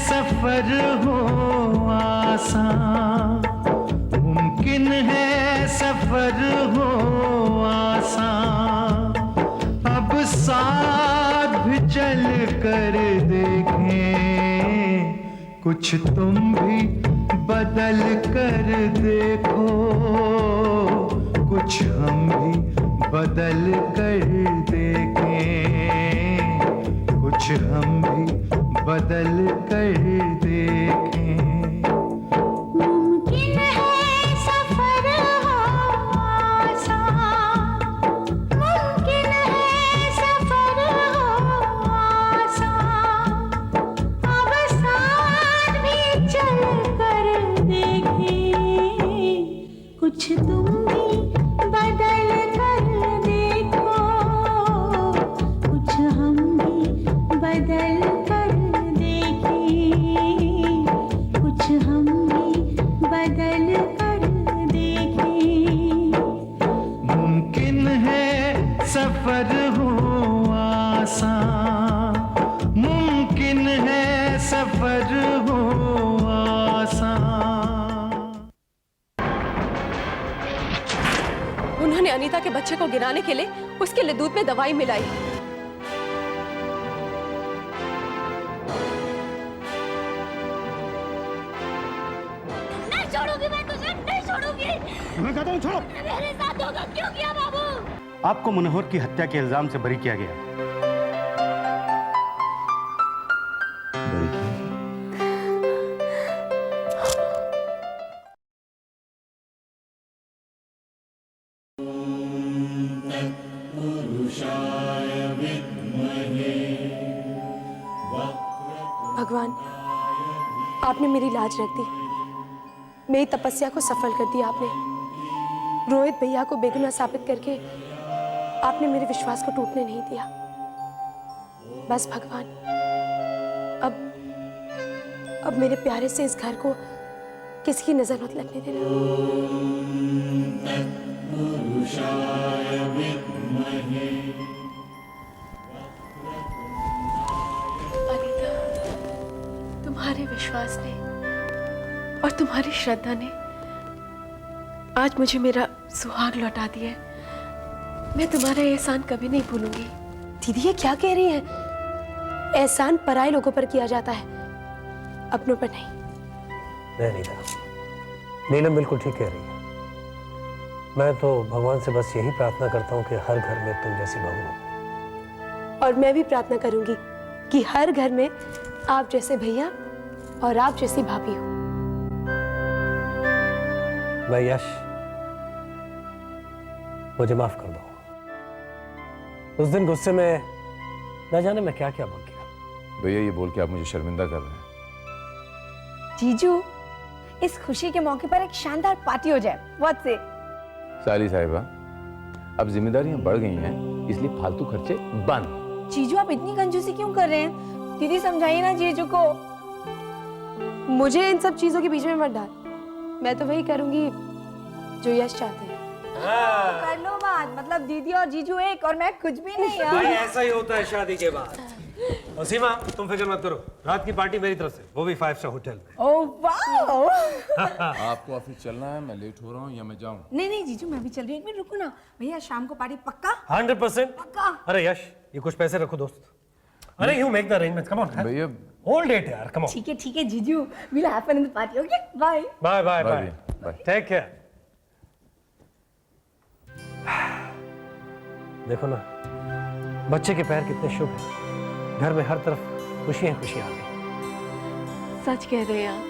सफर हो आसान, मुमकिन है सफर हो आसान, अब साथ भी चल कर देखें, कुछ तुम भी बदल कर देखो, कुछ हम भी बदल कर देखें, कुछ हम भी बदल कर देखें। मुमकिन है सफर हो आसान, मुमकिन है सफर हो आसान, अब साथ भी चल कर देखें, कुछ तुम भी बदल कर देखो, कुछ हम भी बदल कर देखें, कुछ हम भी बदल कर देखें। मुमकिन है सफर हो आसान, मुमकिन है सफर हो आसान। उन्होंने अनीता के बच्चे को गिराने के लिए उसके लिए दूध में दवाई मिलाई। नहीं छोड़ूंगी मैं तुझे, नहीं छोड़ूंगी। मैं कहता हूँ छोड़ो। मेरे साथ धोखा क्यों किया बाबू? आपको मनोहर की हत्या के इल्जाम से बरी किया गया। भगवान, आपने मेरी लाज रख दी, मेरी तपस्या को सफल कर दिया आपने। रोहित भैया को बेगुनाह साबित करके आपने मेरे विश्वास को टूटने नहीं दिया। बस भगवान, अब मेरे प्यारे से इस घर को किसी की नजर मत लगने देना। अनीता, तुम्हारे विश्वास ने और तुम्हारी श्रद्धा ने आज मुझे मेरा सुहाग लौटा दिया। मैं तुम्हारा एहसान कभी नहीं भूलूंगी। दीदी ये क्या कह रही है? एहसान पराये लोगों पर किया जाता है, अपनों पर नहीं। नीलम बिल्कुल ठीक कह रही है। मैं तो भगवान से बस यही प्रार्थना करता हूँ कि हर घर में तुम जैसी बहू हो। और मैं भी प्रार्थना करूंगी कि हर घर में आप जैसे भैया और आप जैसी भाभी हो। मैं यश, मुझे माफ कर दो। उस दिन गुस्से में न जाने मैं क्या क्या बोल गया। भैया ये बोल के आप मुझे शर्मिंदा कर रहे हैं। जीजू, इस खुशी के मौके पर एक शानदार पार्टी हो जाए। व्हाट से? साली साहिबा, अब जिम्मेदारियां बढ़ गई हैं, इसलिए फालतू खर्चे बंद। जीजू आप इतनी कंजूसी क्यों कर रहे हैं? दीदी समझाइए ना जीजू को। मुझे इन सब चीजों के बीच में मत डाल। मैं तो वही करूंगी जो यश चाहते हैं। कर लो बात, मतलब दीदी और जीजू एक और मैं कुछ भी नहीं यार। भाई ऐसा ही होता है शादी के बाद। और सीमा, तुम फिक्र मत करो, रात की पार्टी मेरी तरफ से, वो भी 5 स्टार होटल में। Oh wow. आपको ऑफिस चलना है? मैं लेट हो रहा हूँ या मैं जाऊँ? नहीं जीजू, मैं भी चल रही हूँ। एक मिनट रुको ना भैया, शाम को पार्टी पक्का? 100%। पक्का। अरे यश, ये कुछ पैसे रखो दोस्त। अरे you make the arrangements, come on भैया होल्ड इट यार, कम ऑन। ठीक है जीजू, will happen in the party. Okay bye bye bye bye bye, take care. देखो ना, बच्चे के पैर कितने शुभ हैं। घर में हर तरफ खुशियां खुशियां आ गई। सच कह रहे हैं आप।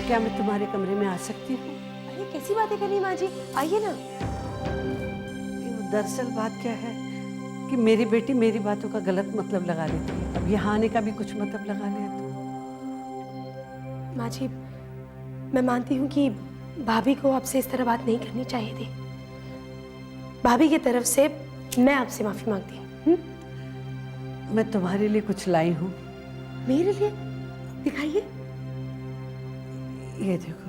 क्या मैं तुम्हारे कमरे में आ सकती हूँ? अरे कैसी बातें कर रही माँ जी, आइए ना। दरअसल बात क्या है कि मेरी बेटी मेरी बातों का गलत मतलब लगा लेती है। अब यहाँ आने का भी कुछ मतलब लगा ले तो। माँ जी, मैं मानती हूँ कि भाभी को आपसे इस तरह बात नहीं करनी चाहिए थी, भाभी की तरफ से मैं आपसे माफी मांगती हूँ। मैं तुम्हारे लिए कुछ लाई हूँ। मेरे लिए? दिखाइए। ये देखो।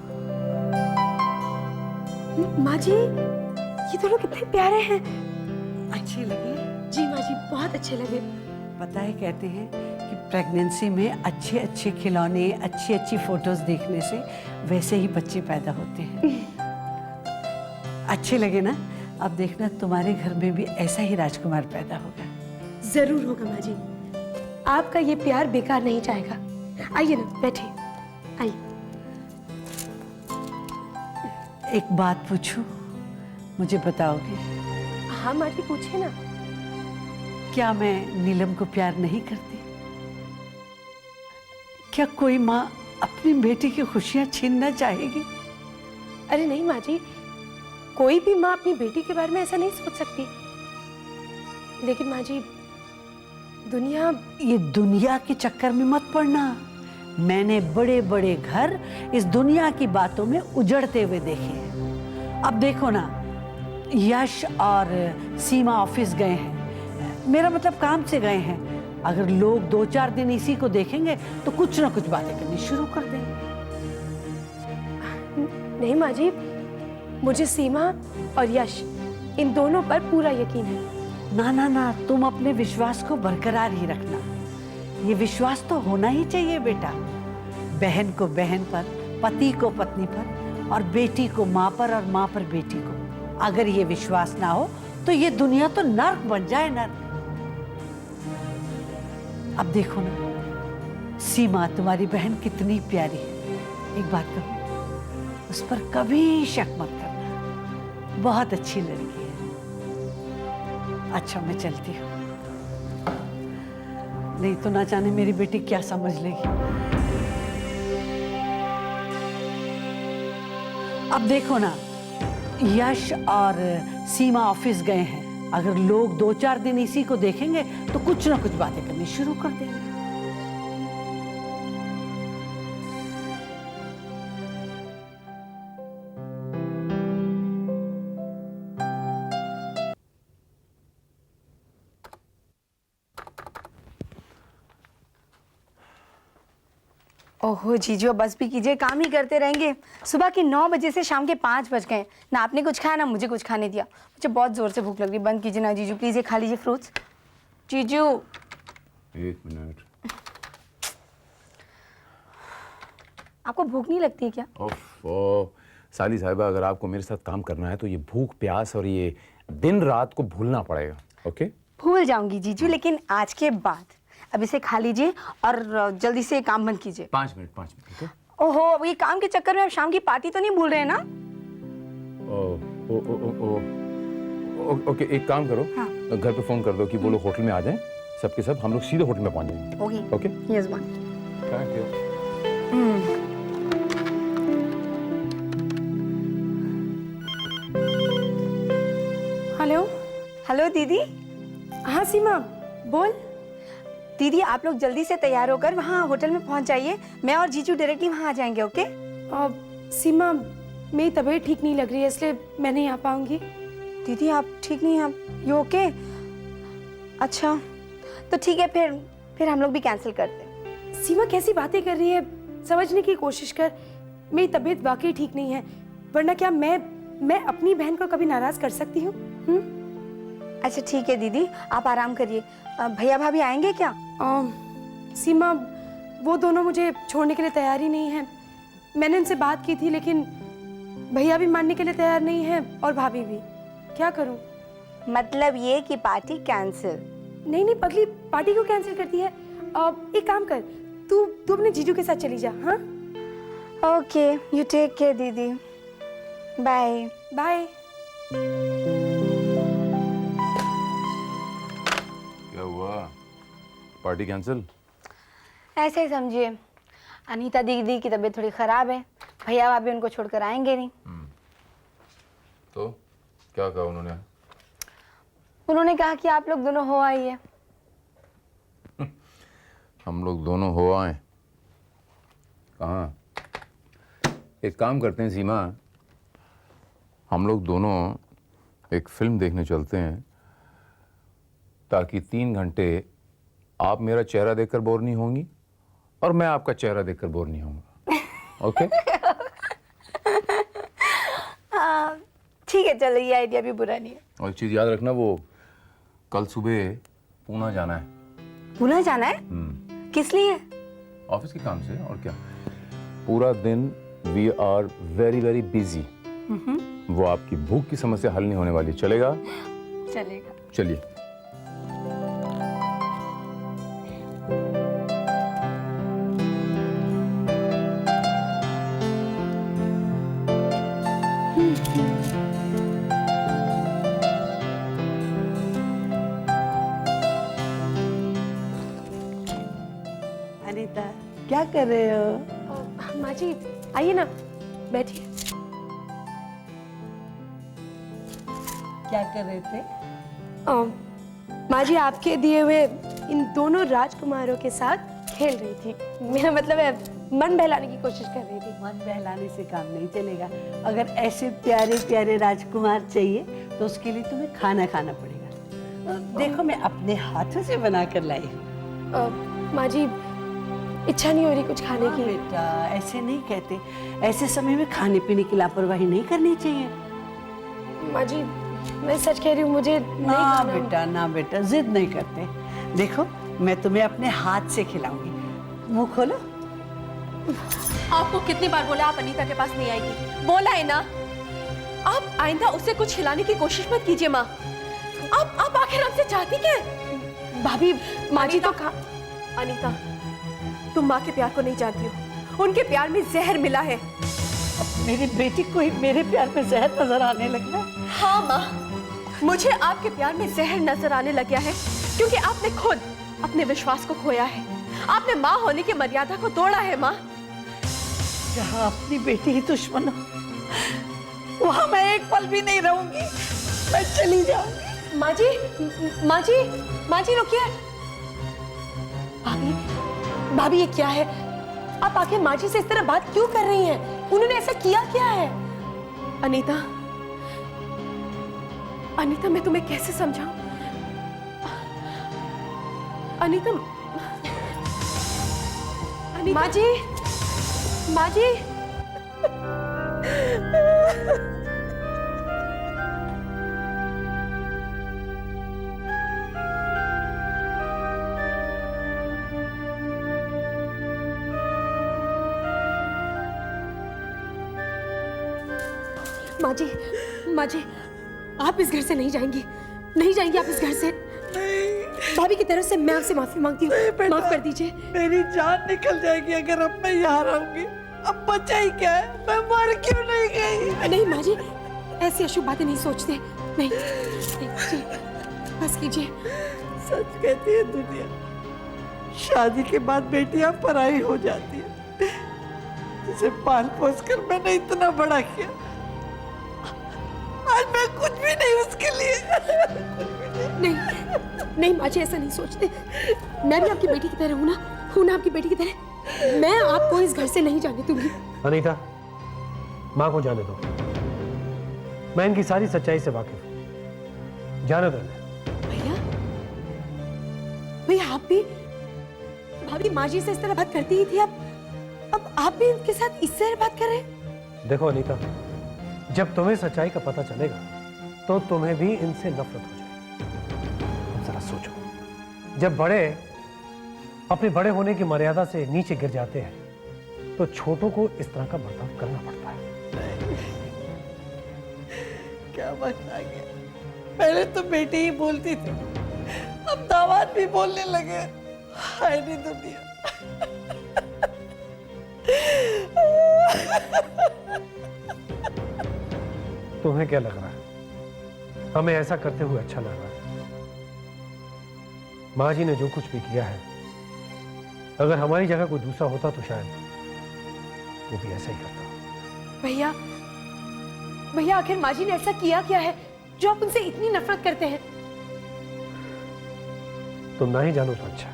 माँ जी, ये दोनों कितने प्यारे हैं। अच्छी लगी? जी माँ जी, बहुत अच्छे लगे। पता है, कहते हैं कि प्रेगनेंसी में अच्छे अच्छे खिलौने, अच्छी अच्छी फोटोज देखने से वैसे ही बच्चे पैदा होते हैं। अच्छे लगे ना? अब देखना तुम्हारे घर में भी ऐसा ही राजकुमार पैदा होगा। जरूर होगा माँ जी, आपका ये प्यार बेकार नहीं जाएगा। आइए ना, बैठिए, आइए। एक बात पूछूं, मुझे बताओगे? हाँ माँ जी, पूछिए ना। क्या मैं नीलम को प्यार नहीं करती? क्या कोई माँ अपनी बेटी की खुशियां छीनना चाहेगी? अरे नहीं माँ जी, कोई भी माँ अपनी बेटी के बारे में ऐसा नहीं सोच सकती। लेकिन माँ जी, ये दुनिया के चक्कर में मत पड़ना। मैंने बड़े बड़े घर इस दुनिया की बातों में उजड़ते हुए देखे हैं। अब देखो ना, यश और सीमा ऑफिस गए हैं, मेरा मतलब काम से गए हैं। अगर लोग 2-4 दिन इसी को देखेंगे तो कुछ ना कुछ बातें करनी शुरू कर देंगे। नहीं माँ जी, मुझे सीमा और यश, इन दोनों पर पूरा यकीन है। ना ना ना, तुम अपने विश्वास को बरकरार ही रखना। ये विश्वास तो होना ही चाहिए बेटा। बहन को बहन पर, पति को पत्नी पर, और बेटी को माँ पर और माँ पर बेटी को। अगर ये विश्वास ना हो तो ये दुनिया तो नर्क बन जाए, नर्क। अब देखो ना, सीमा तुम्हारी बहन कितनी प्यारी है। एक बात कहूं, उस पर कभी शक मत करना, बहुत अच्छी लड़की है। अच्छा, मैं चलती हूँ, नहीं तो ना जाने मेरी बेटी क्या समझ लेगी। अब देखो ना, यश और सीमा ऑफिस गए हैं। अगर लोग 2-4 दिन इसी को देखेंगे तो कुछ ना कुछ बातें करनी शुरू कर देंगे। ओहो जीजू, बस भी कीजिए, काम ही करते रहेंगे। सुबह के 9 बजे से शाम के 5 बज गए, ना आपने कुछ खाया ना मुझे कुछ खाने दिया। मुझे बहुत जोर से भूख लग रही। बंद कीजिए ना जीजू, प्लीज ये खा लीजिए फ्रूट्स। जीजू 1 मिनट। आपको भूख नहीं लगती है क्या? ओफ, साली साहिबा, अगर आपको मेरे साथ काम करना है तो ये भूख प्यास और ये दिन रात को भूलना पड़ेगा। ओके? भूल जाऊंगी जीजू, लेकिन आज के बाद। अब इसे खा लीजिए और जल्दी से काम बंद कीजिए। 5 मिनट। ओके? ओहो, अब ये काम के चक्कर में आप शाम की पार्टी तो नहीं भूल रहे हैं ना? ओके, एक काम करो। हाँ। घर पे फोन कर दो कि वो लोग होटल में आ जाएं, सबके सब। हम लोग सीधे होटल में पहुंच जाएंगे। Okay okay? Yes one. Thank you. Hello. Hello दीदी। हाँ सीमा, बोल। दीदी आप लोग जल्दी से तैयार होकर वहाँ होटल में पहुँच जाइए। मैं और जीजू डायरेक्टली वहाँ आ जाएंगे। ओके? सीमा, मेरी तबीयत ठीक नहीं लग रही है, इसलिए मैं नहीं आ पाऊंगी। दीदी आप ठीक नहीं हैं? You okay? अच्छा तो ठीक है, फिर हम लोग भी कैंसिल करते हैं। सीमा कैसी बातें कर रही है, समझने की कोशिश कर। मेरी तबीयत वाकई ठीक नहीं है, वरना क्या मैं अपनी बहन को कभी नाराज कर सकती हूँ? अच्छा ठीक है दीदी, आप आराम करिए। भैया भाभी आएंगे क्या? सीमा, वो दोनों मुझे छोड़ने के लिए तैयार ही नहीं है। मैंने उनसे बात की थी, लेकिन भैया भी मानने के लिए तैयार नहीं है और भाभी भी। क्या करूं? मतलब ये कि पार्टी कैंसिल? नहीं पगली, पार्टी को कैंसिल करती है। एक काम कर, तू अपने जीजू के साथ चली जा। हाँ ओके, यू टेक केयर दीदी। Bye bye. क्या हुआ? Party cancel? ऐसे ही समझिए, अनीता दीदी की तबीयत थोड़ी खराब है, भैया भाभी उनको छोड़कर आएंगे नहीं। तो क्या कहा उन्होंने? उन्होंने कहा कि आप लोग दोनों हो आइए। हम लोग दोनों हो आए? कहाँ? एक काम करते हैं सीमा, हम लोग दोनों एक फिल्म देखने चलते हैं, ताकि 3 घंटे आप मेरा चेहरा देखकर बोर नहीं होंगी और मैं आपका चेहरा देखकर बोर नहीं होऊंगा। ओके? ठीक है, चलो, ये आइडिया भी बुरा नहीं है। और एक चीज याद रखना, वो कल सुबह पूना जाना है। पुणे जाना है? किस लिए? ऑफिस के काम से, और क्या। पूरा दिन we are very very busy. वो आपकी भूख की समस्या हल नहीं होने वाली। चलेगा? चलेगा। चलिए। अनीता, क्या कर रहे हो? माँ जी आइए ना, बैठिए। क्या कर रहे थे? माँ जी आपके दिए हुए इन दोनों राजकुमारों के साथ खेल रही थी। मेरा मतलब है मन बहलाने की कोशिश कर रही थी। मन बहलाने से काम नहीं चलेगा। अगर ऐसे प्यारे प्यारे राजकुमार चाहिए तो उसके लिए तुम्हें खाना खाना पड़ेगा। देखो, मैं अपने हाथों से बना कर लाई हूँ। माँ जी इच्छा नहीं हो रही कुछ खाने की। बेटा, ऐसे नहीं कहते। ऐसे समय में खाने पीने की लापरवाही नहीं करनी चाहिए। माँ जी मैं सच कह रही हूँ, मुझे नहीं ना खाना। बेटा, ना बेटा, जिद नहीं करते। देखो, मैं तुम्हें अपने हाथ से खिलाऊंगी। मुंह खोलो। आपको कितनी बार बोला आप अनीता के पास नहीं आएगी? बोला है ना। आप आइंदा उसे कुछ खिलाने की कोशिश मत कीजिए माँ। आप आखिर हमसे चाहती क्या है? भाभी, माँ जी तो खा। अनीता, तुम माँ के प्यार को नहीं जानती हो। उनके प्यार में जहर मिला है। मेरी बेटी को ही मेरे प्यार में जहर नजर आने लगा। हाँ माँ, मुझे आपके प्यार में जहर नजर आने लग गया है, क्योंकि आपने खुद अपने विश्वास को खोया है। आपने माँ होने की मर्यादा को तोड़ा है माँ। जहाँ अपनी बेटी ही दुश्मन हो, वहाँ मैं एक पल भी नहीं रहूंगी। मैं चली जाऊंगी। माँ जी, माँ जी, माँ जी रुकिए। भाभी, भाभी ये क्या है? आप आखिर माँ जी से इस तरह बात क्यों कर रही हैं? उन्होंने ऐसा किया क्या है? अनीता, अनीता मैं तुम्हें कैसे समझाऊं? अनीता, माँ जी, माँ जी। माँ जी, माँ जी, आप इस घर से नहीं जाएंगी, नहीं जाएंगी आप इस घर से। भाभी की तरफ से मैं आपसे माफी मांगती हूँ, माफ कर दीजिए। मेरी जान निकल जाएगी अगर अब मैं यहाँ रहूंगी। अब बचा ही क्या है? मैं मर क्यों नहीं गई? नहीं माँ जी, ऐसी अशुभ बातें नहीं सोचते। नहीं, नहीं जी, बस कीजिए। सच कहती है दुनिया, शादी के बाद बेटियां पराई हो जाती है। जिसे पाल पोस कर मैंने इतना बड़ा किया, आज मैं कुछ भी नहीं उसके लिए। नहीं, नहीं माँ जी, ऐसा नहीं सोचते। मैं भी आपकी बेटी की तरह हूँ ना आपकी बेटी की तरह। मैं आपको इस घर से नहीं जाने दूंगी। अनीता, माँ को जाने दो। मैं इनकी सारी सच्चाई से वाकिफ हूँ। जाने दो। भैया, भैया आप भी, भाभी माँ जी से इस तरह बात करती ही थी, अब आप भी इनके साथ इस तरह बात कर रहे हैं? देखो अनीता, जब तुम्हें सच्चाई का पता चलेगा तो तुम्हें भी इनसे नफरत हो जाएगी। अब जरा सोचो, जब बड़े अपने बड़े होने की मर्यादा से नीचे गिर जाते हैं तो छोटों को इस तरह का बर्ताव करना पड़ता है। क्या वक्त आ गया। पहले तो बेटी ही बोलती थी, अब दामाद भी बोलने लगे। हाय रे दुनिया। तुम्हें क्या लग रहा है? हमें ऐसा करते हुए अच्छा लग रहा है? माँ जी ने जो कुछ भी किया है, अगर हमारी जगह कोई दूसरा होता तो शायद वो भी ऐसा ही करता। भैया, भैया आखिर माँ जी ने ऐसा किया क्या है जो आप उनसे इतनी नफरत करते हैं? तुम ना ही जानो तो अच्छा।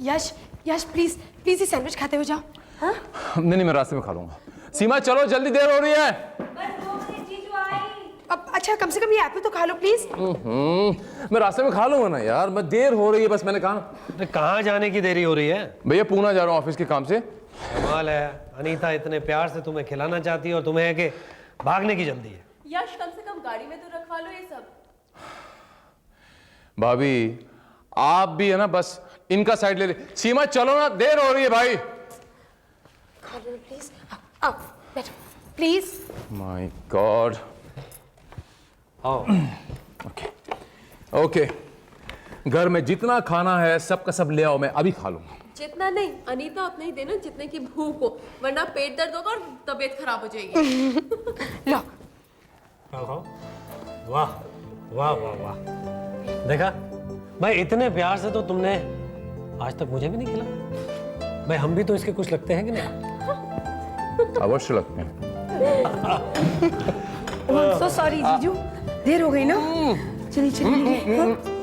यश, यश प्लीज, प्लीज ये सैंडविच खाते हुए जाओ। हाँ? नहीं, मैं रास्ते में खा लूंगा। सीमा चलो जल्दी, देर हो रही है। अब अच्छा कम से कम ये एप्पल तो खा लो प्लीज। मैं रास्ते में खा लूंगा ना यार, मैं देर हो रही है बस, मैंने कहा ना। अरे कहाँ जाने की देरी हो रही है? भैया पूना जा रहा हूँ ऑफिस के काम से। कमाल है, अनीता इतने प्यार से तुम्हें खिलाना चाहती है और तुम्हें है कि भागने की जल्दी है। यश कम से कम गाड़ी में तो रखवा लो ये सब। भाभी आप भी है ना, बस इनका साइड ले ले। सीमा चलो ना, देर हो रही है भाई। खा लो प्लीज। आओ बैठो प्लीज। My God. आओ। ओके ओके, घर में जितना खाना है सबका सब ले आओ, मैं अभी खा लूंगा। जितना नहीं अनीता उतना ही देना जितने की भूख हो, वरना पेट दर्द होगा और तबीयत खराब हो जाएगी। लो। वाह वाह वाह वाह, देखा भाई, इतने प्यार से तो तुमने आज तक मुझे भी नहीं खिलाया। भाई हम भी तो इसके कुछ लगते हैं कि नहीं? अवश्य लगते हैं। सो सॉरी जीजू, देर हो गई ना। चलिए चलिए।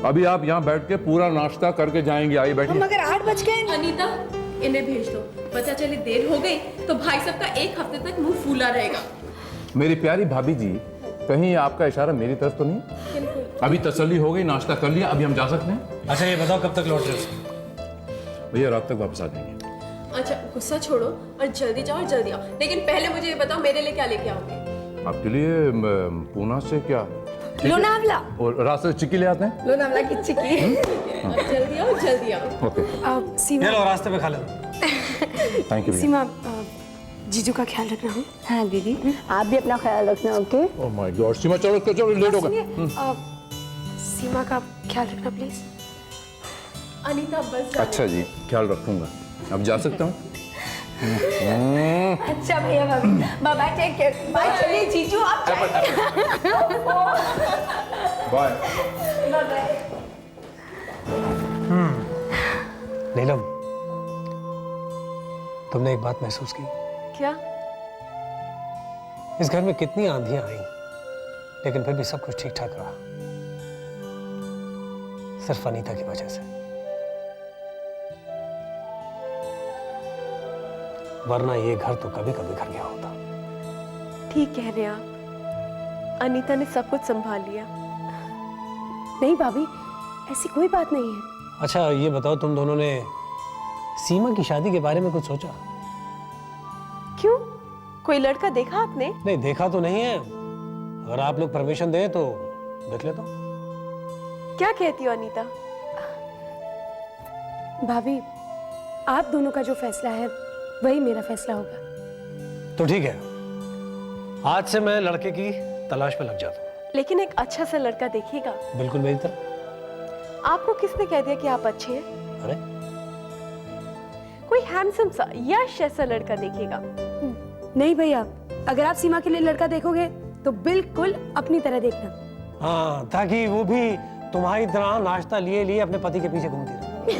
अभी आप यहाँ बैठ के पूरा नाश्ता करके जाएंगे, आइए बैठिए। मगर 8 बज गए। अनीता इन्हें भेज दो, पता चले देर हो गई तो भाई साहब का एक हफ्ते तक मुंह फूला रहेगा। मेरी प्यारी भाभी जी, कहीं आपका इशारा मेरी तरफ तो नहीं? अभी तसल्ली हो गई, नाश्ता कर लिया, अभी हम जा सकते हैं। अच्छा ये बताओ कब तक लौट रहे हो? भैया रात तक वापस आ जाएंगे। अच्छा गुस्सा छोड़ो और जल्दी जाओ और जल्दी आओ, लेकिन पहले मुझे ये बताओ मेरे लिए क्या लेके आओगे? आपके लिए पूना से क्या लोनावला। और रास्ते से चिक्की ले आते हैं। लोनावला की चिक्की। जल्दी आओ जल्दी आओ। ओके सीमा। ये लो रास्ते में खा लेना। Thank you. सीमा जीजू का ख्याल रखना हो। हाँ दीदी, आप भी अपना ख्याल रखना। ओके। ओह माय गॉड, सीमा चलो चलो, लेट हो गए। सीमा का ख्याल रखना प्लीज। अनीता बस अच्छा जी, ख्याल रखूंगा। अब जा सकता हूँ? अच्छा भैया भाभी, bye bye, take care. Bye. चलिए जीजू आप बाय। नीलम, तुमने एक बात महसूस की? क्या? इस घर में कितनी आंधियां आई, लेकिन फिर भी सब कुछ ठीक ठाक रहा, सिर्फ अनीता की वजह से। वरना ये घर तो कभी कभी घर गया होता। ठीक कह रहे हैं आप, अनीता ने सब कुछ संभाल लिया। नहीं भाभी, ऐसी कोई बात नहीं है। अच्छा ये बताओ, तुम दोनों ने सीमा की शादी के बारे में कुछ सोचा? क्यों, कोई लड़का देखा आपने? नहीं देखा तो नहीं है, अगर आप लोग परमिशन दें तो देख लेता हूं। क्या कहती हो अनीता? भाभी, आप दोनों का जो फैसला है वही मेरा फैसला होगा। तो ठीक है, आज से मैं लड़के की तलाश में लग जाता हूँ। लेकिन एक अच्छा सा लड़का देखिएगा। बिल्कुल मेरी तरह। आपको किसने कह दिया कि आप अच्छे हैं? अरे कोई हैंडसम सा यश ऐसा लड़का देखिएगा। नहीं भैया, अगर आप सीमा के लिए लड़का देखोगे तो बिल्कुल अपनी तरह देखना। हाँ, ताकि वो भी तुम्हारी तरह नाश्ता लिए लिए अपने पति के पीछे घूमती रहे।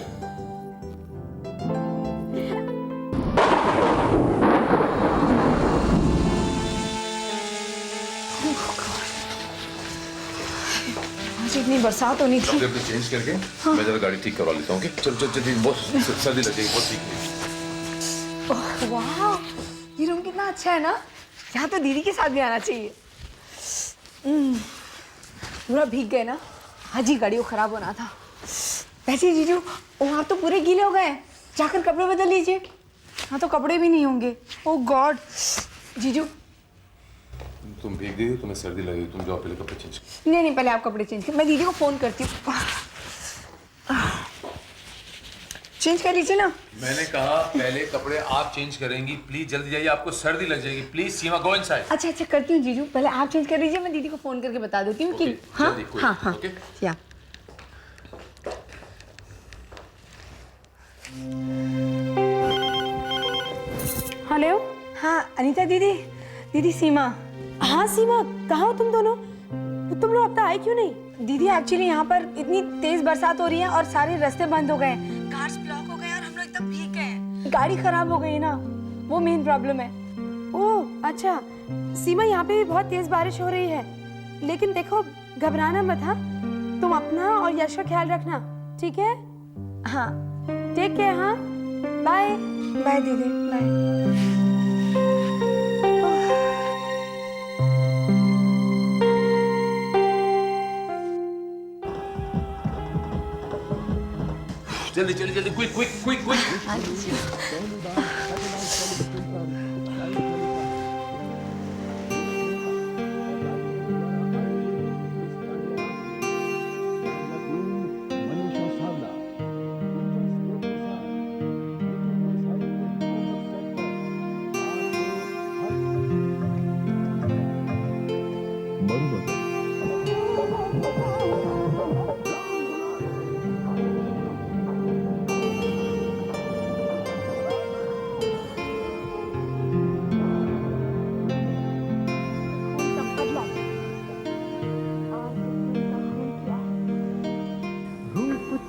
आज इतनी बरसात होनी थी। अपने चेंज करके मैं जरा गाड़ी ठीक करवा लेता हूँ। चल चल चल, बहुत सर्दी लग जाएगी, बहुत ठीक है। वाह, ये रूम कितना अच्छा है ना। यहाँ तो दीदी के साथ भी आना चाहिए। पूरा भीग गए ना, आज ही गाड़ी को खराब होना था। वैसे जीजू, वहाँ तो पूरे गीले हो गए हैं, जाकर कपड़े बदल लीजिए। हाँ तो कपड़े भी नहीं होंगे। ओह गॉड। जीजू तुम भीग गई हो, तुम्हें सर्दी लगेगी, तुम जाओ पहले कपड़े चेंज। नहीं नहीं, पहले आप कपड़े चेंज कर, मैं दीदी को फोन करती हूँ। चेंज कर लीजिए ना। मैंने कहा पहले कपड़े आप चेंज करेंगी, प्लीज जल्दी जाइए, आपको सर्दी लग जाएगी। Please Seema, go inside. अच्छा अच्छा करती हूँ जीजू, पहले आप चेंज कर लीजिए, मैं दीदी को फोन करके बता देती हूँ कि Okay, हाँ जल्दी, कोई हाँ नहीं, हाँ okay? या। हेलो। हाँ अनीता दीदी, दीदी सीमा। हाँ सीमा, कहाँ हो तुम दोनों? तुम लोग अब तक आए क्यों नहीं? दीदी एक्चुअली यहाँ पर इतनी तेज बरसात हो रही है और सारे रास्ते बंद हो गए, कार्स ब्लॉक हो गए और हम लोग एकदम भीग गए। गाड़ी खराब हो गई ना, वो मेन प्रॉब्लम है। ओह अच्छा सीमा, यहाँ पे भी बहुत तेज बारिश हो रही है, लेकिन देखो घबराना मत। हाँ तुम अपना और यश का ख्याल रखना, ठीक है? हाँ टेक केयर। हाँ बाय बाय दीदी, बाय। जल्दी जल्दी जल्दी, क्विक क्विक क्विक क्विक। हाँ जीजू।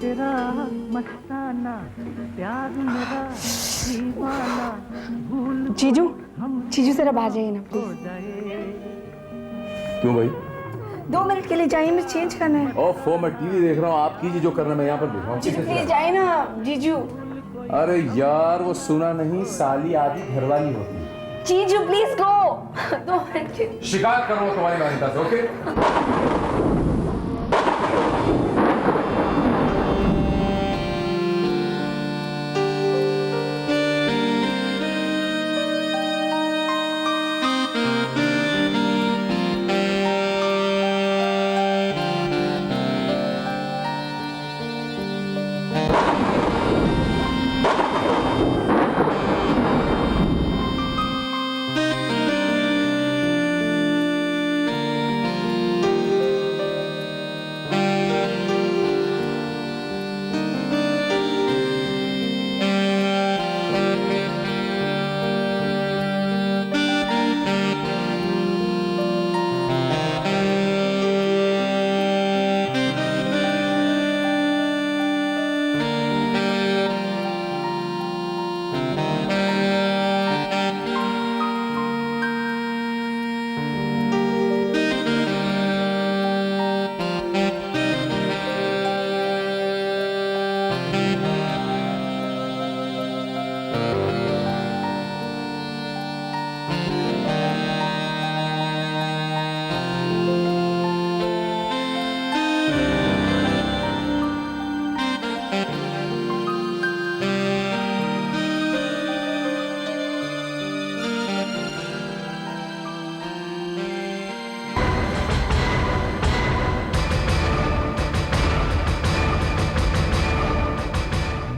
तेरा मस्ताना प्यार मेरा दीवाना भूल जीजू जीजू जरा बाहर जाइए ना प्लीज। क्यों भाई? 2 मिनट के लिए जाइए, मैं चेंज करना है। ओफो, मैं टीवी देख रहा हूँ, आप कीजिए जो करना, मैं यहाँ पर देख रहा जीजू प्लीज हूँ। जाइए ना जीजू। अरे यार, वो सुना नहीं, साली आदि घरवाली होती है। जीजू प्लीज गो। 2 मिनट के शिकायत करूंगा तुम्हारी मान्यता से, ओके?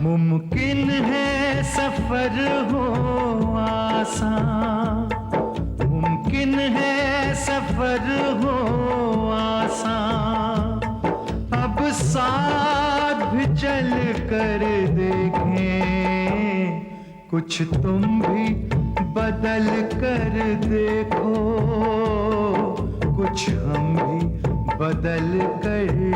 मुमकिन है सफर हो आसान, मुमकिन है सफर हो आसान, अब साथ भी चल कर देखें, कुछ तुम भी बदल कर देखो, कुछ हम भी बदल कर